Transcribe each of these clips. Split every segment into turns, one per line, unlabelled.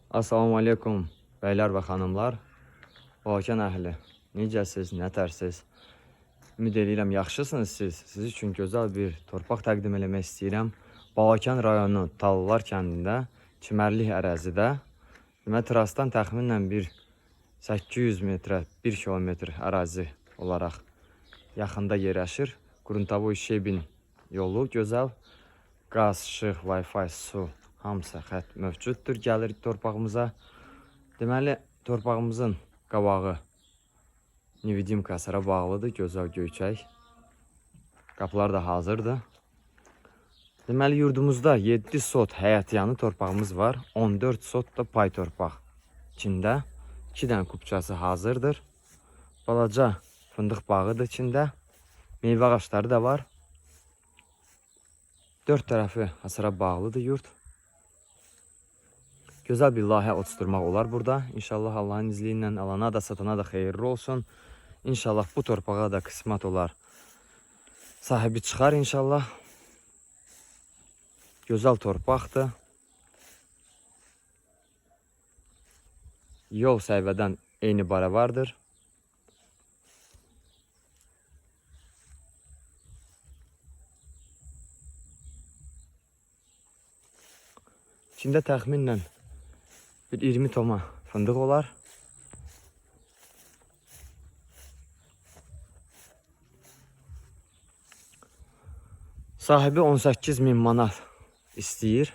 Assalamu alaikum bəylər və xanımlar, Balakən əhli, necəsiz, nətərsiz? Ümid edirəm yaxşısınız siz. Siz üçün gözəl bir torpaq təqdim eləmək istəyirəm. Balakən rayonu Tallılar kəndində, çimərlik ərazidə, trasdan təxminən bir 800 metrə, 1 kilometr ərazi olaraq yaxında yerləşir. Qruntavoy Şebin yolu gözəl, qaz, işıq, Wi-Fi, su, hamısı xət mövcuddur, gəlir torpağımıza. Deməli, torpağımızın qabağı Nevidimka əsərə bağlıdır, gözəl göyçək. Qapılar da hazırdır. Deməli, yurdumuzda 7 sot həyətyanı torpağımız var, 14 sot da pay torpaq. İçində 2 dənə kubçası hazırdır. Balaca fındıq bağıdır içində. Meyvə ağaçları da var. 4 tərəfi hasara bağlıdır yurt. Gözəl bir layihə oluşturmaq olar burada. İnşallah Allahın izniyle ilə alana da satana da xeyirli olsun. İnşallah bu torpağa da qismət olar. Sahibi çıxar inşallah. Gözəl torpaqdır. Yol səhvədən eyni bara vardır. İçində təxminən bir 20 toma fındıq olar. Sahibi 18.000 manat istəyir.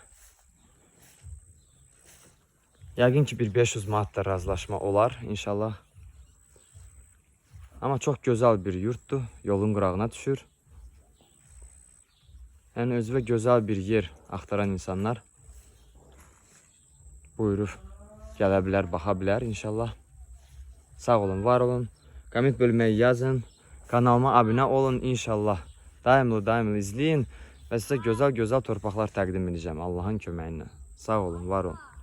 Yəqin ki, bir 500 manat da razılaşma olar inşallah. Amma çox gözəl bir yurtdur. Yolun qırağına düşür. Yəni özünə gözəl bir yer axtaran insanlar buyurur, gələ bilər, baxa bilər inşallah. Sağ olun, var olun. Komment bölməyə yazın. Kanalıma abunə olun inşallah. Daimli izləyin və sizə gözəl torpaqlar təqdim edəcəm Allahın köməyi ilə. Sağ olun, var olun.